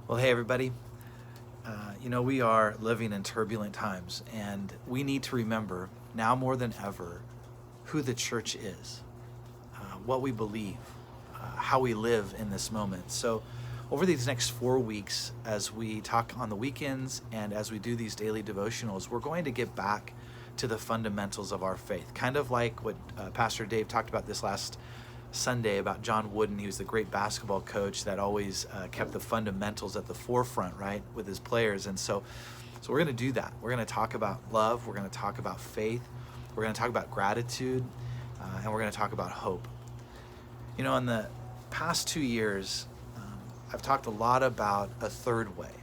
Well, hey, everybody. We are living in turbulent times, and we need to remember now more than ever who the church is, what we believe, how we live in this moment. So, over these next 4 weeks, as we talk on the weekends and as we do these daily devotionals, we're going to get back to the fundamentals of our faith, kind of like what Pastor Dave talked about this last Sunday about John Wooden. He was the great basketball coach that always kept the fundamentals at the forefront, right, with his players. And so we're going to do that. We're going to talk about love. We're going to talk about faith. We're going to talk about gratitude, and we're going to talk about hope. In the past 2 years, I've talked a lot about a third way,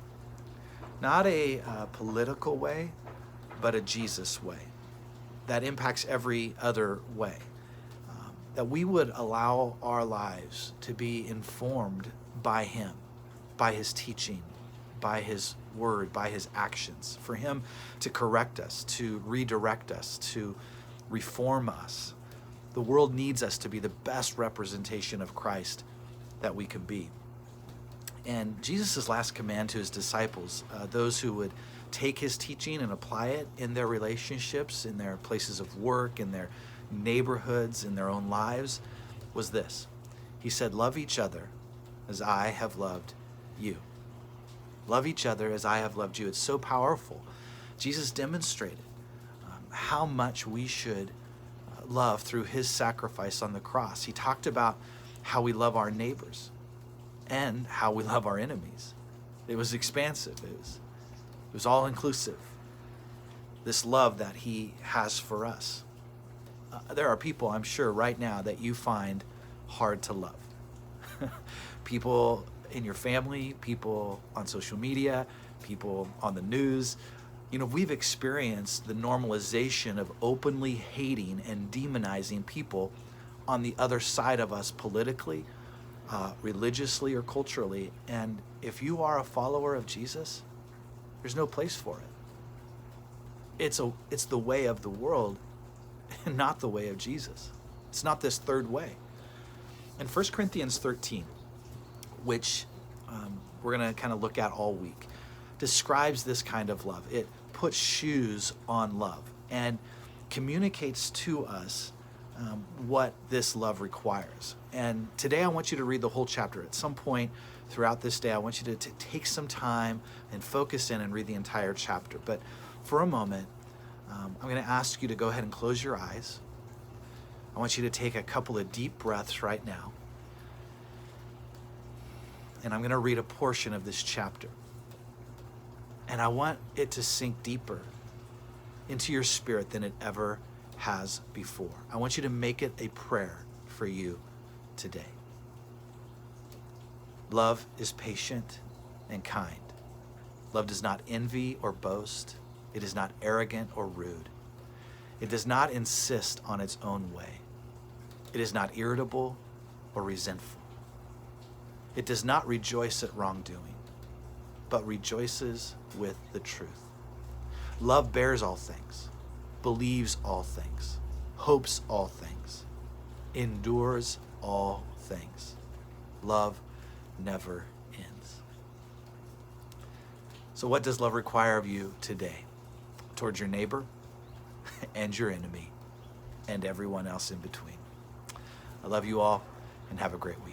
not a political way, but a Jesus way that impacts every other way. That we would allow our lives to be informed by Him, by His teaching, by His word, by His actions, for Him to correct us, to redirect us, to reform us. The world needs us to be the best representation of Christ that we can be. And Jesus' last command to His disciples, those who would take His teaching and apply it in their relationships, in their places of work, in their neighborhoods, in their own lives, was this. He said, love each other as I have loved you. Love each other as I have loved you. It's so powerful. Jesus demonstrated how much we should love through His sacrifice on the cross. He talked about how we love our neighbors and how we love our enemies. It was expansive. It was all inclusive. This love that He has for us. There are people, I'm sure, right now that you find hard to love. People in your family, people on social media, people on the news. We've experienced the normalization of openly hating and demonizing people on the other side of us politically, religiously, or culturally. And if you are a follower of Jesus, there's no place for it. It's the way of the world, and not the way of Jesus. It's not this third way. In 1 Corinthians 13, which we're going to kind of look at all week, describes this kind of love. It puts shoes on love and communicates to us what this love requires. And today I want you to read the whole chapter. At some point throughout this day, I want you to take some time and focus in and read the entire chapter. But for a moment, I'm going to ask you to go ahead and close your eyes. I want you to take a couple of deep breaths right now. And I'm going to read a portion of this chapter. And I want it to sink deeper into your spirit than it ever has before. I want you to make it a prayer for you today. Love is patient and kind. Love does not envy or boast. It is not arrogant or rude. It does not insist on its own way. It is not irritable or resentful. It does not rejoice at wrongdoing, but rejoices with the truth. Love bears all things, believes all things, hopes all things, endures all things. Love never ends. So what does love require of you today? Towards your neighbor and your enemy and everyone else in between. I love you all, and have a great week.